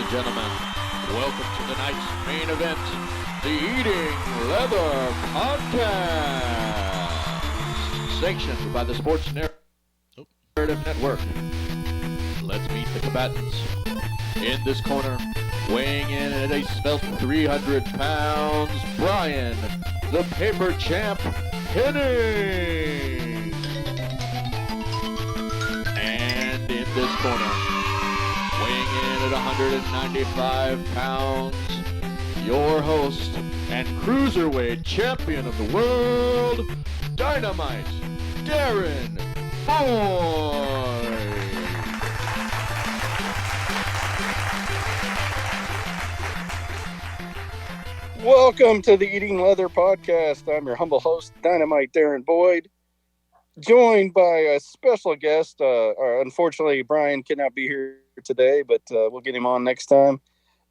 and gentlemen, welcome to tonight's main event, the Eating Leather Podcast, sanctioned by the Sports Narrative Network. Let's meet the combatants. In this corner, weighing in at a svelte 300 pounds, Brian, the paper champ, Henning. And in this corner, weighing in at 195 pounds, your host and cruiserweight champion of the world, Dynamite Darren Boyd. Welcome to the Eating Leather Podcast. I'm your humble host, Dynamite Darren Boyd, joined by a special guest. Unfortunately, Brian cannot be here today, but we'll get him on next time.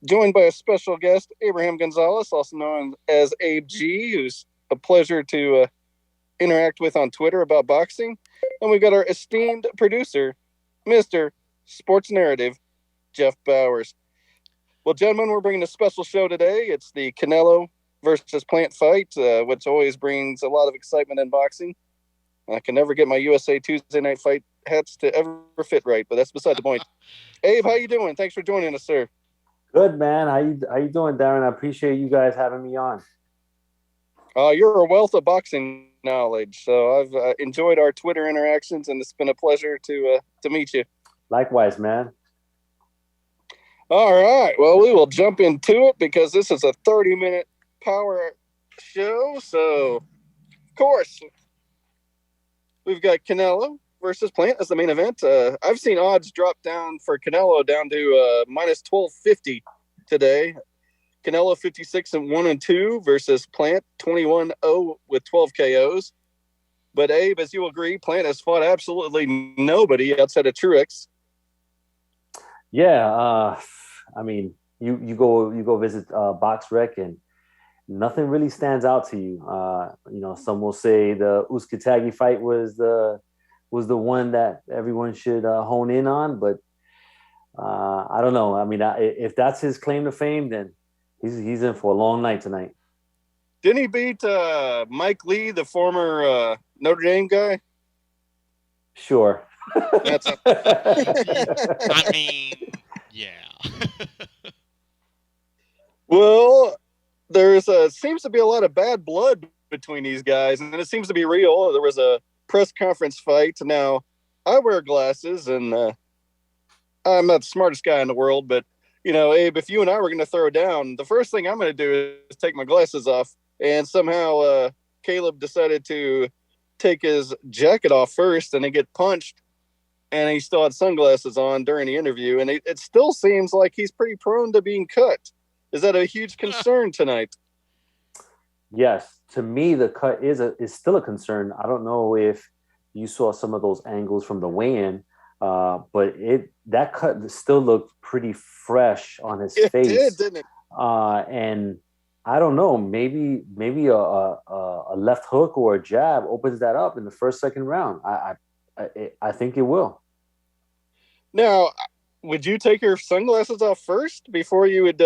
Joined by a special guest, Abraham Gonzalez, also known as Abe G, who's a pleasure to interact with on Twitter about boxing. And we've got our esteemed producer, Mr. Sports Narrative, Jeff Bowers. Well, gentlemen, we're bringing a special show today. It's the Canelo versus Plant fight, which always brings a lot of excitement in boxing. I can never get my USA Tuesday Night Fight hats to ever fit right, but that's beside the point. Abe, how you doing? Thanks for joining us, sir. Good, man. How you doing, Darren? I appreciate you guys having me on. You're a wealth of boxing knowledge, so I've enjoyed our Twitter interactions, and it's been a pleasure to meet you. Likewise, man. All right. Well, we will jump into it because this is a 30-minute power show. So, of course, we've got Canelo versus Plant as the main event. I've seen odds drop down for Canelo down to minus 1250 today. Canelo 56-1-2 versus Plant 21-0 with 12 KOs. But Abe, as you agree, Plant has fought absolutely nobody outside of Truex. Yeah, I mean, you go visit Box Rec and nothing really stands out to you. Some will say the Uskatagi fight was the one that everyone should hone in on, but I don't know. I mean, if that's his claim to fame, then he's in for a long night tonight. Didn't he beat Mike Lee, the former Notre Dame guy? Sure. I mean, yeah. Well, there's seems to be a lot of bad blood between these guys, and it seems to be real. There was a press conference fight. Now, I wear glasses, and I'm not the smartest guy in the world, but, Abe, if you and I were going to throw down, the first thing I'm going to do is take my glasses off, and somehow Caleb decided to take his jacket off first and then get punched, and he still had sunglasses on during the interview, and it still seems like he's pretty prone to being cut. Is that a huge concern tonight? Yes, to me the cut is still a concern. I don't know if you saw some of those angles from the weigh-in, but that cut still looked pretty fresh on his face. It did, didn't it? And I don't know, maybe a left hook or a jab opens that up in the first, second round. I think it will. Now, would you take your sunglasses off first before you would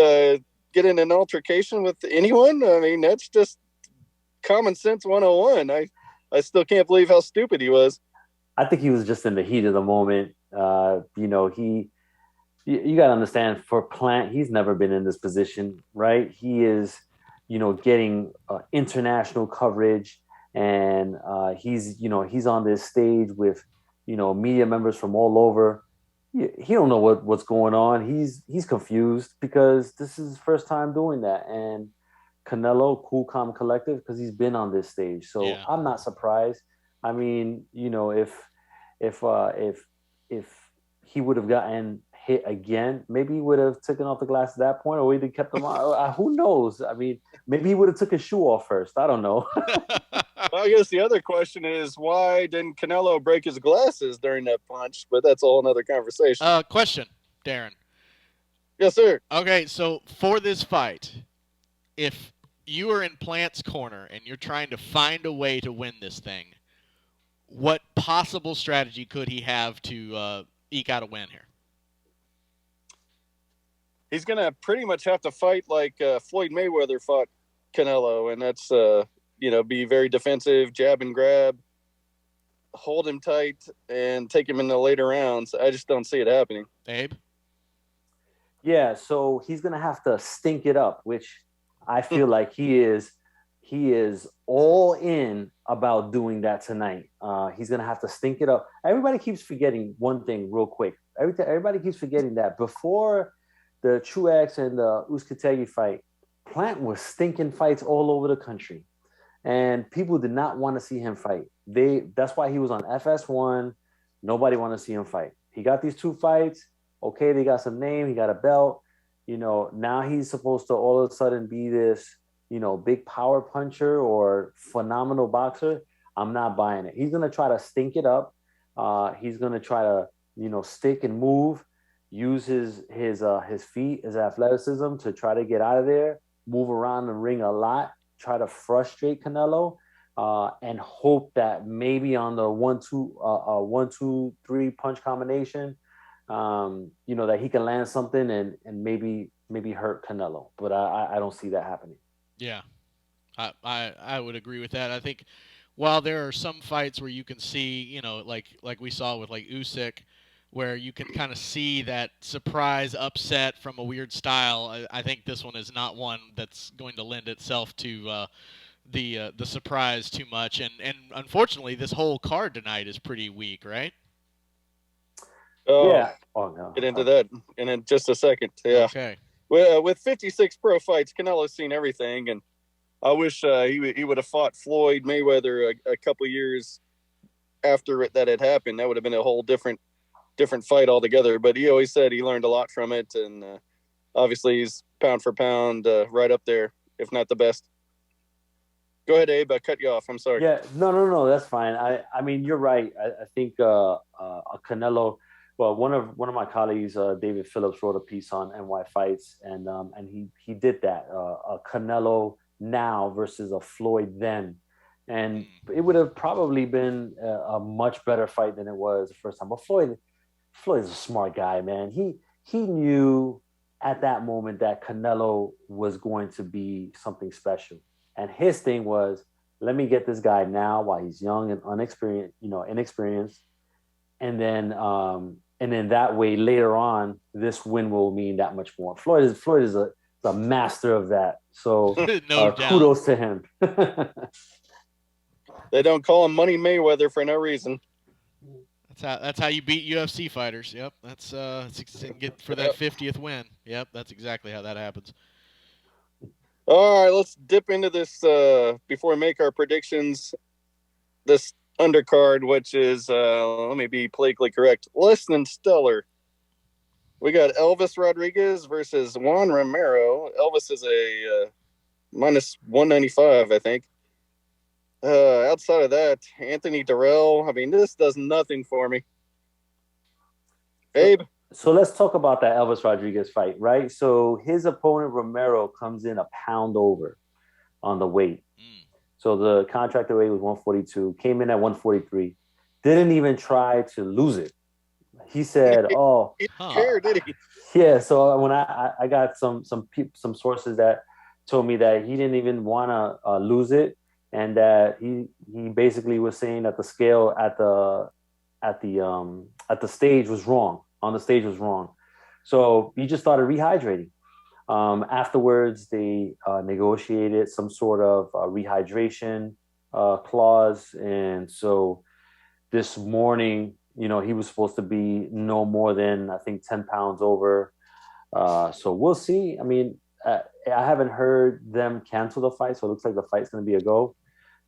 get in an altercation with anyone? I mean, that's just common sense 101. I still can't believe how stupid he was. I think he was just in the heat of the moment. You got to understand, for Plant, he's never been in this position, right? He is, getting international coverage, and he's on this stage with, media members from all over. He don't know what's going on. He's confused because this is his first time doing that. And Canelo, cool, calm, collective, because he's been on this stage. So yeah. I'm not surprised. I mean, if he would have gotten hit again, maybe he would have taken off the glass at that point, or we'd have kept him on. Who knows? I mean, maybe he would have took his shoe off first. I don't know. Well, I guess the other question is, why didn't Canelo break his glasses during that punch? But that's a whole nother conversation. Question, Darren. Yes, sir. Okay, so for this fight, if you are in Plant's corner and you're trying to find a way to win this thing, what possible strategy could he have to eke out a win here? he's going to pretty much have to fight like Floyd Mayweather fought Canelo, and that's be very defensive, jab and grab, hold him tight, and take him in the later rounds. I just don't see it happening. Abe? Yeah, so he's gonna have to stink it up, which I feel like he is all in about doing that tonight. He's gonna have to stink it up. Everybody keeps forgetting one thing real quick. Everybody keeps forgetting that before the Truex and the Uzcategui fight, Plant was stinking fights all over the country, and people did not want to see him fight. That's why he was on FS1. Nobody wanted to see him fight. He got these 2 fights. Okay, they got some name. He got a belt. Now he's supposed to all of a sudden be this, big power puncher or phenomenal boxer. I'm not buying it. He's gonna try to stink it up. He's gonna try to, stick and move, use his feet, his athleticism to try to get out of there, move around the ring a lot, try to frustrate Canelo, and hope that maybe on the 1-2-3 punch combination, that he can land something and maybe hurt Canelo. But I don't see that happening. Yeah, I would agree with that. I think while there are some fights where you can see, like we saw with like Usyk, where you can kind of see that surprise upset from a weird style, I think this one is not one that's going to lend itself to the surprise too much. And unfortunately, this whole card tonight is pretty weak, right? Oh, yeah. Oh no. Get into that in just a second. Yeah. Okay. Well, with 56 pro fights, Canelo's seen everything, and I wish he would have fought Floyd Mayweather a couple years after that had happened. That would have been a whole different fight altogether. But he always said he learned a lot from it, and obviously he's pound for pound right up there, if not the best. Go ahead, Abe. I cut you off. I'm sorry. Yeah, no, that's fine. I mean, you're right. I think Canelo. Well, one of my colleagues, David Phillips, wrote a piece on NY Fights, and he did that. A Canelo now versus a Floyd then, and it would have probably been a much better fight than it was the first time. But Floyd is a smart guy, man. He knew at that moment that Canelo was going to be something special. And his thing was, let me get this guy now while he's young and inexperienced. And then that way later on, this win will mean that much more. Floyd is a master of that. So no doubt. Kudos to him. They don't call him Money Mayweather for no reason. That's how you beat UFC fighters. Yep. That's get for that 50th win. Yep. That's exactly how that happens. All right, let's dip into this before we make our predictions. This undercard, which is, let me be politically correct, less than stellar. We got Elvis Rodriguez versus Juan Romero. Elvis is a minus 195, I think. Outside of that, Anthony Durrell. I mean, this does nothing for me. Abe? So let's talk about that Elvis Rodriguez fight, right? So his opponent, Romero, comes in a pound over on the weight. So the contractor weight was 142, came in at 143, didn't even try to lose it. He said, "Oh, he didn't care, did he?" Yeah. So when I got some sources that told me that he didn't even want to lose it, and that he basically was saying that the scale at the stage was wrong. On the stage was wrong. So he just started rehydrating. Afterwards, they negotiated some sort of rehydration clause. And so this morning, he was supposed to be no more than, I think, 10 pounds over. So we'll see. I mean, I haven't heard them cancel the fight, so it looks like the fight's going to be a go.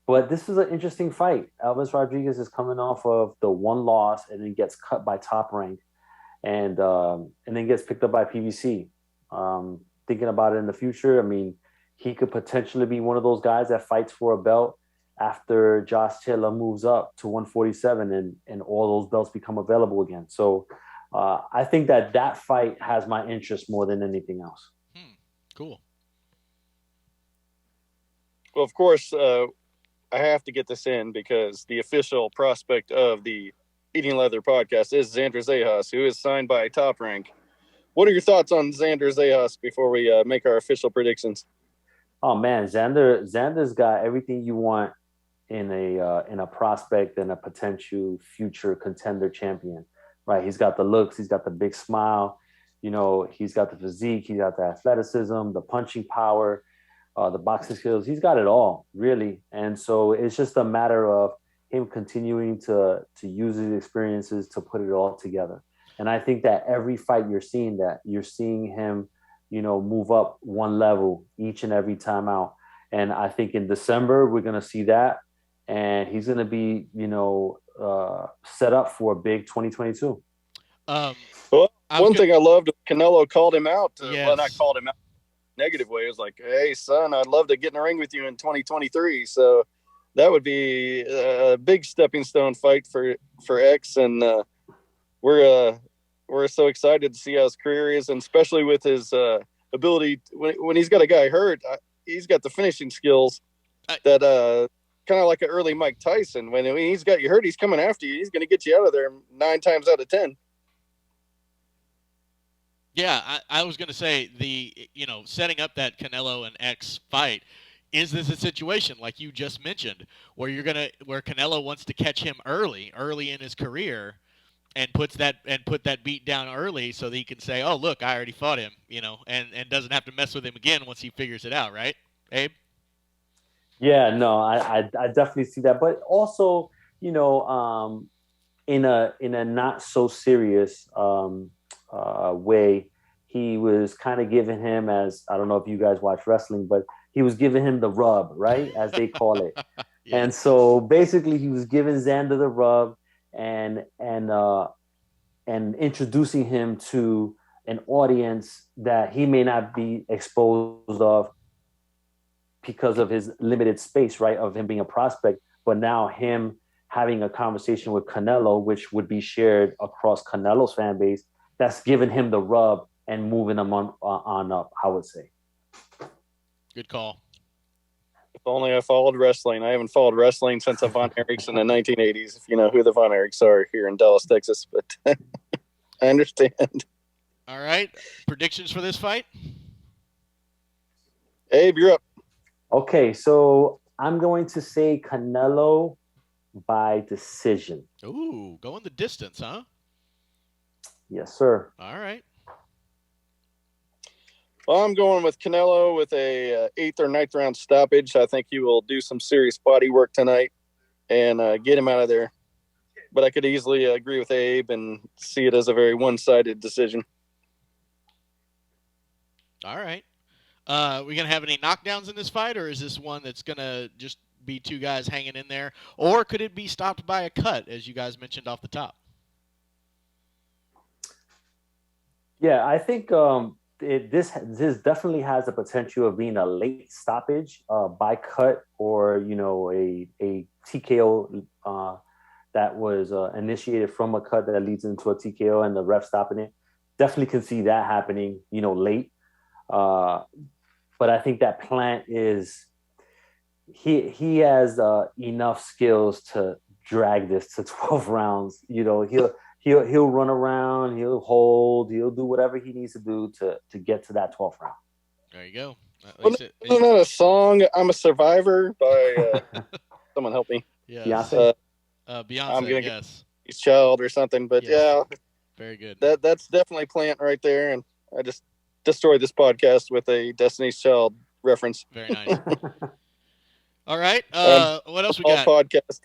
But this is an interesting fight. Elvis Rodriguez is coming off of the one loss and then gets cut by Top Rank. And then gets picked up by PBC. Thinking about it in the future, I mean, he could potentially be one of those guys that fights for a belt after Josh Taylor moves up to 147 and all those belts become available again. So I think that fight has my interest more than anything else. Cool. Well, of course, I have to get this in because the official prospect of the Eating Leather podcast is Xander Zejas, who is signed by Top Rank. What are your thoughts on Xander Zayas before we make our official predictions? Oh man, Xander's got everything you want in a prospect and a potential future contender champion, right? He's got the looks, he's got the big smile, he's got the physique, he's got the athleticism, the punching power, the boxing skills. He's got it all, really. And so it's just a matter of him continuing to use his experiences to put it all together. And I think that every fight you're seeing him, move up one level each and every time out. And I think in December we're gonna see that, and he's gonna be, set up for a big 2022. Well, one thing I loved, Canelo called him out. Well, not called him out negative way. It was like, hey, son, I'd love to get in the ring with you in 2023. So that would be a big stepping stone fight for X. And we're so excited to see how his career is, and especially with his ability when he's got a guy hurt, he's got the finishing skills that kind of like an early Mike Tyson. When he's got you hurt, he's coming after you. He's going to get you out of there 9 times out of 10. Yeah, I was going to say setting up that Canelo and X fight. Is this a situation like you just mentioned where where Canelo wants to catch him early in his career and put that beat down early so that he can say, "Oh, look, I already fought him," and doesn't have to mess with him again once he figures it out, right, Abe? Yeah, no, I definitely see that, but also, in a not so serious way, he was kind of giving him, as I don't know if you guys watch wrestling, but he was giving him the rub, right, as they call it. Yeah. And so basically, he was giving Xander the rub and introducing him to an audience that he may not be exposed of because of his limited space, right, of him being a prospect. But now him having a conversation with Canelo, which would be shared across Canelo's fan base, that's giving him the rub and moving him on up, I would say. Good call. If only I followed wrestling. I haven't followed wrestling since the Von Erichs in the 1980s, if you know who the Von Erichs are here in Dallas, Texas. But I understand. All right. Predictions for this fight? Abe, you're up. Okay, so I'm going to say Canelo by decision. Ooh, going the distance, huh? Yes, sir. All right. Well, I'm going with Canelo with a 8th or 9th round stoppage. I think he will do some serious body work tonight and get him out of there. But I could easily agree with Abe and see it as a very one-sided decision. All right. We going to have any knockdowns in this fight, or is this one that's going to just be 2 guys hanging in there? Or could it be stopped by a cut, as you guys mentioned off the top? Yeah, I think this definitely has the potential of being a late stoppage by cut, or a TKO that was initiated from a cut that leads into a TKO and the ref stopping it. Definitely can see that happening, late. But I think that Plant is he has enough skills to drag this to 12 rounds. He'll run around, he'll hold, he'll do whatever he needs to do to get to that 12th round. There you go. Isn't that a song, I'm a Survivor, by someone help me? Yes. Beyonce? Beyonce, I'm gonna yes. Get Child or something, but yes. Yeah. Very good. That's definitely Plant right there, and I just destroyed this podcast with a Destiny's Child reference. Very nice. All right. What else we got? Podcast.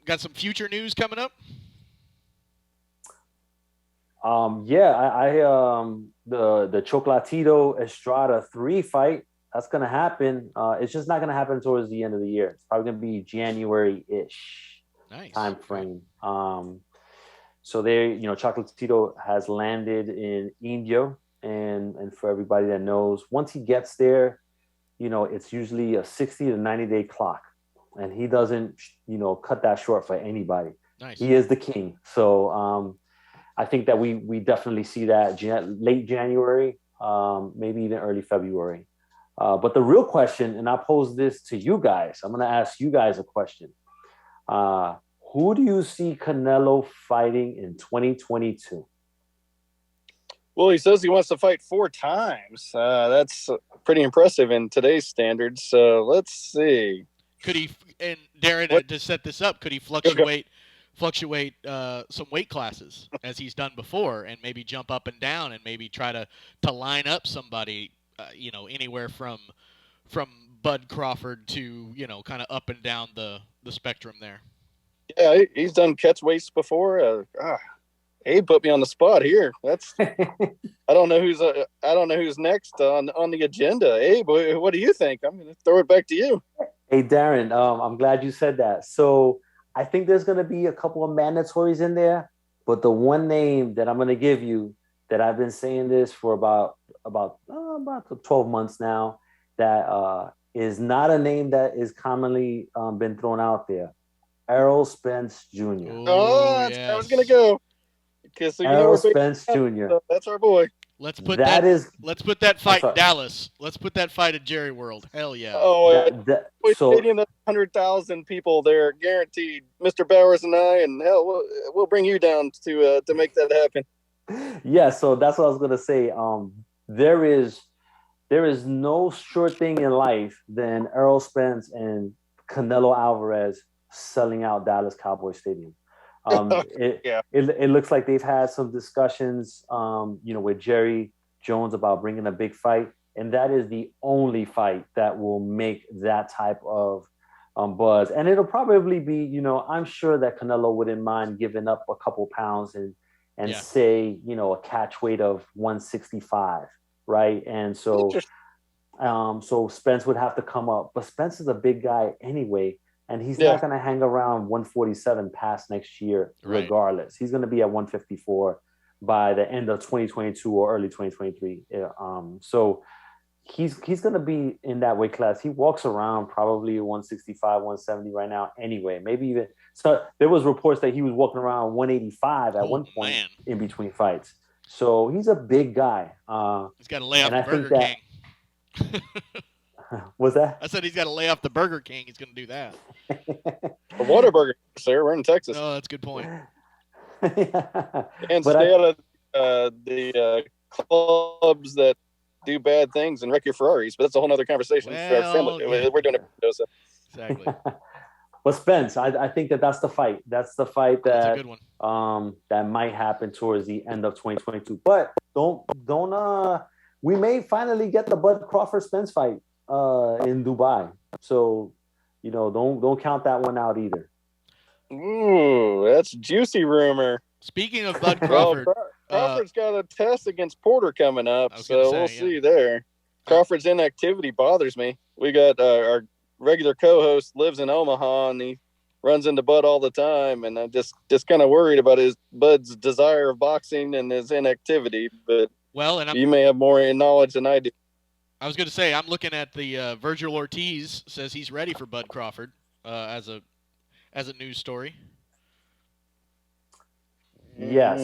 Got some future news coming up? The Chocolatito Estrada 3 fight, that's gonna happen. It's just not gonna happen towards the end of the year. It's probably gonna be January-ish time frame. So there, Chocolatito has landed in Indio, and for everybody that knows, once he gets there, it's usually a 60 to 90-day clock. And he doesn't, cut that short for anybody. Nice. He is the king. So I think that we definitely see that late January, maybe even early February. But the real question, and I'll pose this to you guys, I'm going to ask you guys a question. Who do you see Canelo fighting in 2022? Well, he says he wants to fight 4 times. That's pretty impressive in today's standards. So let's see. Could he? And Darren, What? to set this up, could he Okay. fluctuate some weight classes as he's done before, and maybe jump up and down, and maybe try to line up somebody, anywhere from Bud Crawford to kind of up and down the spectrum there. Yeah, he's done catch weights before. Abe put me on the spot here. That's I don't know who's next on the agenda. Abe, what do you think? I'm going to throw it back to you. Hey, Darren, I'm glad you said that. So I think there's going to be a couple of mandatories in there, but the one name that I'm going to give you that I've been saying this for about 12 months now, that is not a name that is commonly been thrown out there. Errol Spence Jr. Yes. I was going to go. So Errol Spence Jr. So that's our boy. Let's put that fight in Dallas. Let's put that fight at Jerry World. Hell yeah. Stadium, 100,000 people there, guaranteed. Mr. Bowers and I, and hell, we'll bring you down to make that happen. Yeah, so that's what I was gonna say. There is no sure thing in life than Errol Spence and Canelo Alvarez selling out Dallas Cowboy Stadium. It looks like they've had some discussions, with Jerry Jones about bringing a big fight, and that is the only fight that will make that type of buzz. And it'll probably be, I'm sure that Canelo wouldn't mind giving up a couple pounds and say, a catch weight of 165, right? And so Spence would have to come up, but Spence is a big guy anyway. And he's not going to hang around 147 past next year, regardless. He's going to be at 154 by the end of 2022 or early 2023. So he's going to be in that weight class. He walks around probably 165, 170 right now anyway. Maybe even – so there was reports that he was walking around 185 at one point in between fights. So he's a big guy. He's got to lay off the Burger King. What's that? I said he's got to lay off the Burger King. He's going to do that. The Whataburger, sir. We're in Texas. Oh, that's a good point. And stay out of the clubs that do bad things and wreck your Ferraris. But that's a whole other conversation for our family. Yeah. We're doing it. So. Exactly. But Spence, I think that's the fight. That's the fight that that's a good one. That might happen towards the end of 2022. But don't we may finally get the Bud Crawford Spence fight in Dubai. So, don't count that one out either. Ooh, that's juicy rumor. Speaking of Bud Crawford, Crawford's got a test against Porter coming up, so we'll see there. Crawford's inactivity bothers me. We got our regular co-host lives in Omaha, and he runs into Bud all the time, and I'm just kind of worried about Bud's desire of boxing and his inactivity. But you may have more knowledge than I do. I was going to say, I'm looking at the Virgil Ortiz says he's ready for Bud Crawford as a news story. Yes.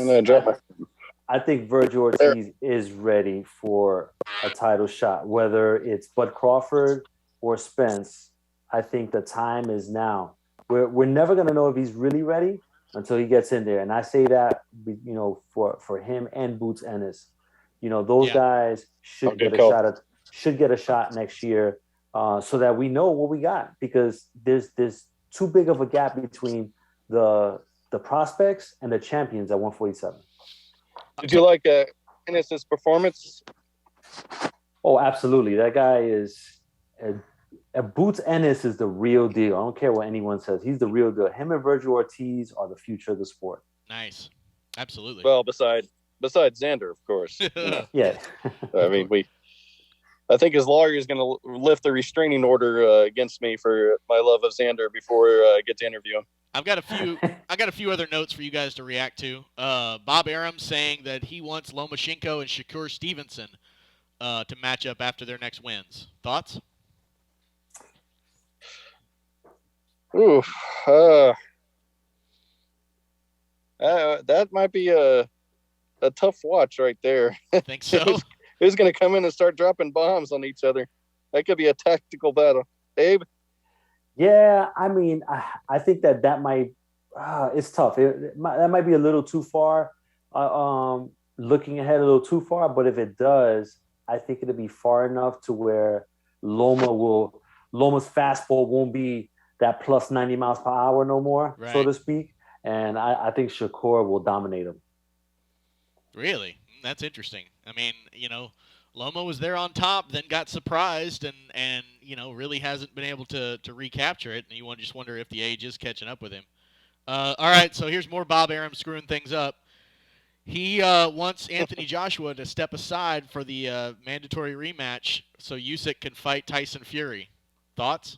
I think Virgil Ortiz is ready for a title shot, whether it's Bud Crawford or Spence. I think the time is now. We're never going to know if he's really ready until he gets in there. And I say that, for him and Boots Ennis. Those guys should get a shot next year, so that we know what we got, because there's too big of a gap between the prospects and the champions at 147. Did you like Ennis's performance? Oh, absolutely. That guy is Boots Ennis is the real deal. I don't care what anyone says. He's the real deal. Him and Virgil Ortiz are the future of the sport. Nice. Absolutely. Well, besides Xander, of course. Yeah. I think his lawyer is going to lift the restraining order against me for my love of Xander before I get to interview him. I've got a few other notes for you guys to react to. Bob Arum saying that he wants Lomachenko and Shakur Stevenson to match up after their next wins. Thoughts? Ooh, that might be a tough watch right there. Think so? Who's going to come in and start dropping bombs on each other? That could be a tactical battle. Abe? Yeah, I mean, I think that might it's tough. That might be a little too far. looking ahead a little too far, but if it does, I think it'll be far enough to where Loma's fastball won't be that plus 90 miles per hour no more, so Right. to speak. And I think Shakur will dominate him. Really? That's interesting. I mean, Loma was there on top, then got surprised, and really hasn't been able to recapture it. And you just wonder if the age is catching up with him. All right, so here's more Bob Arum screwing things up. He wants Anthony Joshua to step aside for the mandatory rematch so Usyk can fight Tyson Fury. Thoughts?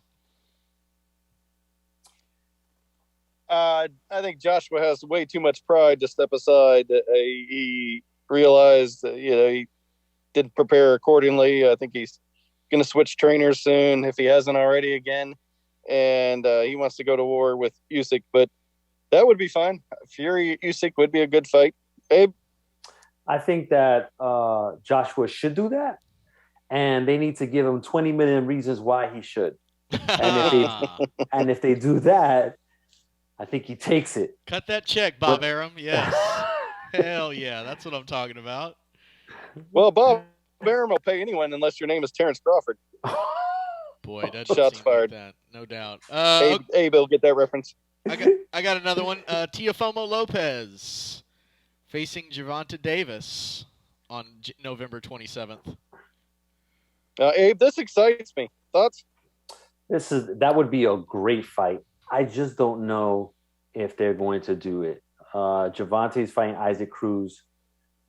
I think Joshua has way too much pride to step aside. He realized that, he didn't prepare accordingly. I think he's going to switch trainers soon if he hasn't already again. And he wants to go to war with Usyk, but that would be fine. Fury Usyk would be a good fight. Abe? I think that Joshua should do that, and they need to give him 20 million reasons why he should. And if they do that, I think he takes it. Cut that check, Bob Arum. Yes. Hell yeah, that's what I'm talking about. Well, Bob Arum will pay anyone unless your name is Terrence Crawford. Boy, that shots fired. Like that. No doubt. Abe will get that reference. I got another one. Teofimo Lopez facing Gervonta Davis on November 27th. Abe, this excites me. Thoughts? That would be a great fight. I just don't know if they're going to do it. Gervonta's fighting Isaac Cruz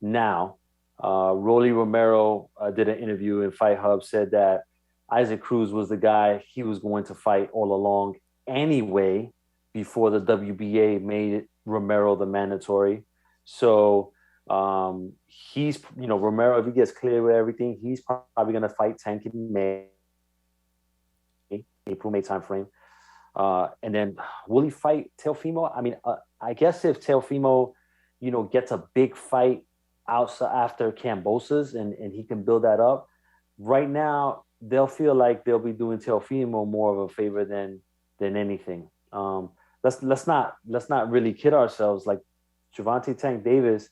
now. Rolly Romero did an interview in Fight Hub, said that Isaac Cruz was the guy he was going to fight all along anyway before the WBA made Romero the mandatory. So he's, Romero, if he gets clear with everything, he's probably going to fight Tank in May, April-May timeframe. And then will he fight Teofimo? I mean, I guess if Teofimo, gets a big fight outside after Cambosa's and he can build that up, right now they'll feel like they'll be doing Teofimo more of a favor than anything. Let's not really kid ourselves. Like Gervonta Tank Davis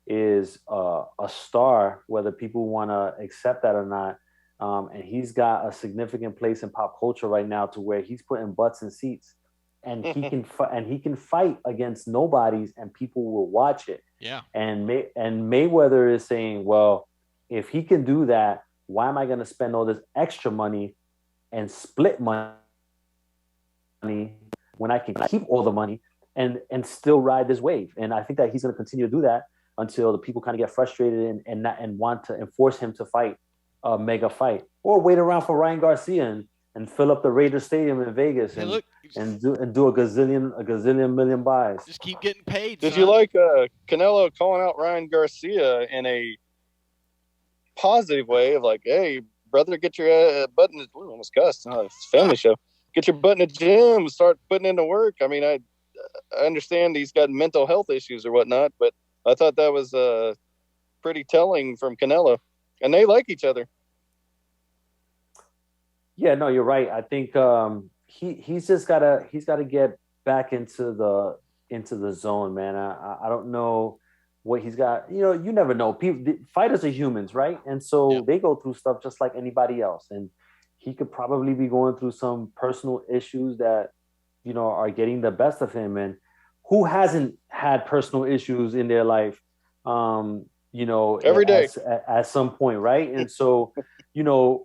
is a star, whether people want to accept that or not. And he's got a significant place in pop culture right now to where he's putting butts in seats, and he can fight against nobodies, and people will watch it. Yeah. And Mayweather is saying, well, if he can do that, why am I going to spend all this extra money and split money when I can keep all the money and still ride this wave? And I think that he's going to continue to do that until the people kind of get frustrated and want to enforce him to fight a mega fight, or wait around for Ryan Garcia and fill up the Raiders Stadium in Vegas and do a gazillion million buys. Just keep getting paid. Did you like Canelo calling out Ryan Garcia in a positive way of like, hey, brother, get your butt in the almost cussed. Oh, it's a family show. Get your butt in the gym, start putting in the work. I mean, I understand he's got mental health issues or whatnot, but I thought that was pretty telling from Canelo. And they like each other. Yeah, no, you're right. I think he's gotta get back into the zone, man. I don't know what he's got. You never know. Fighters are humans, right? And so they go through stuff just like anybody else. And he could probably be going through some personal issues that are getting the best of him. And who hasn't had personal issues in their life? Every day at some point, right? And so,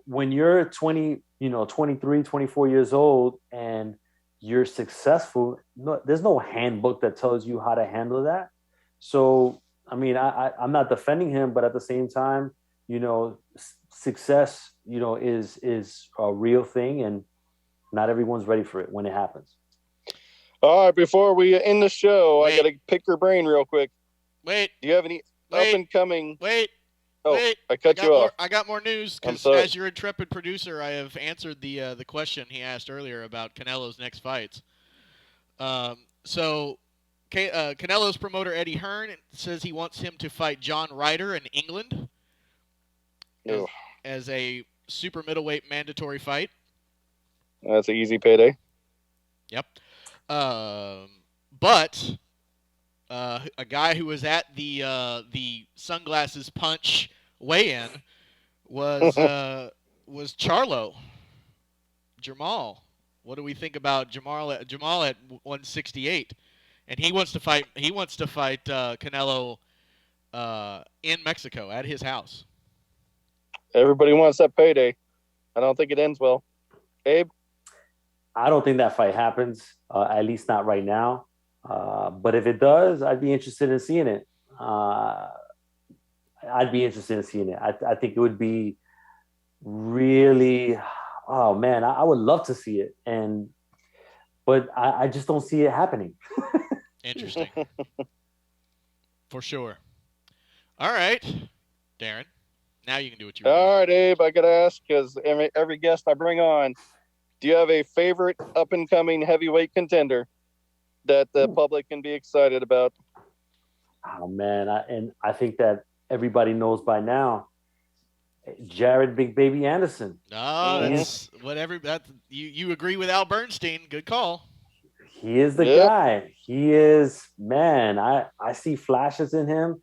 when you're 20, 23, 24 years old and you're successful, there's no handbook that tells you how to handle that. So, I mean, I'm not defending him, but at the same time, success, is a real thing, and not everyone's ready for it when it happens. All right, before we end the show, I got to pick your brain real quick. Wait. Do you have any up and coming? Wait. I cut you off. I got more news because as your intrepid producer, I have answered the question he asked earlier about Canelo's next fights. So Canelo's promoter Eddie Hearn says he wants him to fight John Ryder in England as a super middleweight mandatory fight. That's an easy payday. Yep. But a guy who was at the Sunglasses Punch weigh-in was Charlo Jamal. What do we think about Jamal at 168? And he wants to fight. He wants to fight Canelo in Mexico at his house. Everybody wants that payday. I don't think it ends well. Abe? I don't think that fight happens, at least not right now. But if it does, I'd be interested in seeing it. I think it would be really, oh man, I would love to see it. But I just don't see it happening. Interesting. For sure. All right, Darren. Now you can do what you want. All right, Abe, I got to ask, because every guest I bring on, do you have a favorite up-and-coming heavyweight contender that the public can be excited about? Oh, man. I think that everybody knows by now, Jared Big Baby Anderson. No, that's whatever. You agree with Al Bernstein. Good call. He is the guy. He is, man, I see flashes in him,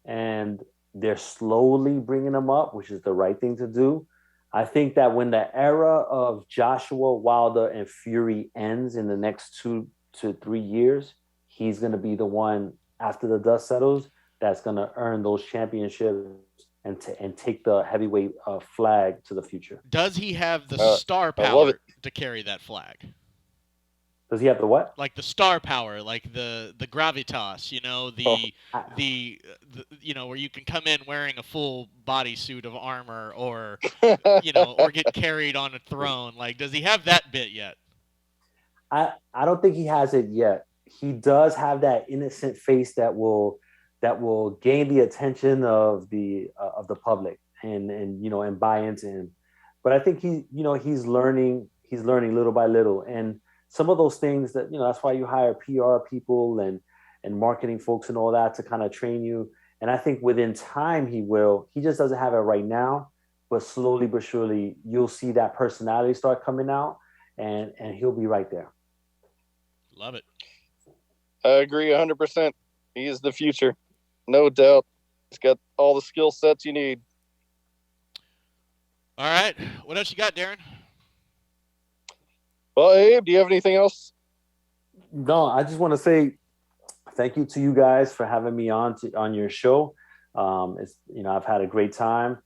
and they're slowly bringing him up, which is the right thing to do. I think that when the era of Joshua, Wilder, and Fury ends in the next 2 to 3 years, he's going to be the one, after the dust settles, that's going to earn those championships and take the heavyweight flag to the future. Does he have the star power to carry that flag? Does he have the what? Like the star power, like the gravitas, you know, the you know, where you can come in wearing a full bodysuit of armor, or you know, or get carried on a throne. Like, does he have that bit yet? I don't think he has it yet. He does have that innocent face that will gain the attention of the public and you know, and buy into him. But I think he's learning little by little, and some of those things that, you know, that's why you hire PR people and marketing folks and all that to kind of train you. And I think within time he will. He just doesn't have it right now, but slowly but surely you'll see that personality start coming out, and he'll be right there. Love it. I agree 100%. He is the future, no doubt. He's got all the skill sets you need. All right, what else you got, Darren? Well, Abe, do you have anything else? No, I just want to say thank you to you guys for having me on your show. It's, you know, I've had a great time.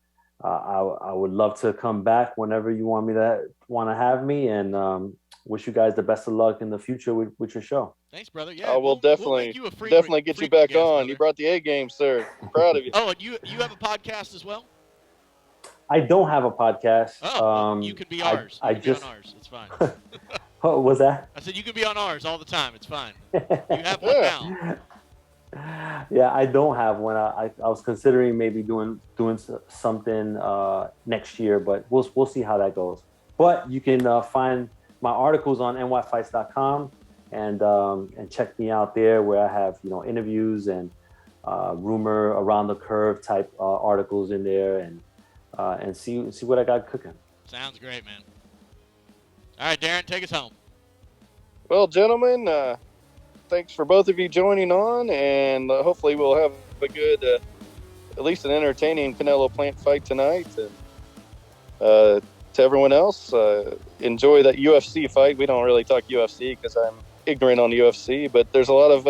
I would love to come back whenever you want to have me, and wish you guys the best of luck in the future with your show. Thanks, brother. Yeah, we'll definitely get you back on. Brother. You brought the A game, sir. I'm proud of you. Oh, and you have a podcast as well? I don't have a podcast. Oh, you can be ours. You can be on ours. It's fine. What was that? I said you can be on ours all the time. It's fine. You have one now. Yeah, I don't have one. I was considering maybe doing something next year, but we'll see how that goes. But you can find my articles on nyfights.com and check me out there, where I have, you know, interviews and rumor around the curve type articles in there, and see what I got cooking. Sounds great, man. All right, Darren, take us home. Well, gentlemen, thanks for both of you joining on, and hopefully we'll have a good, at least an entertaining Canelo Plant fight tonight. And to everyone else, enjoy that UFC fight. We don't really talk UFC because I'm ignorant on UFC, but there's a lot of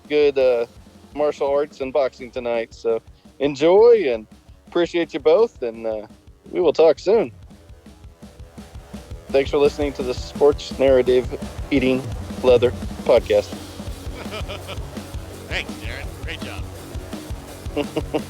good martial arts and boxing tonight. So enjoy, and appreciate you both, and we will talk soon. Thanks for listening to the Sports Narrative Eating Leather podcast. Thanks, Darren. Great job.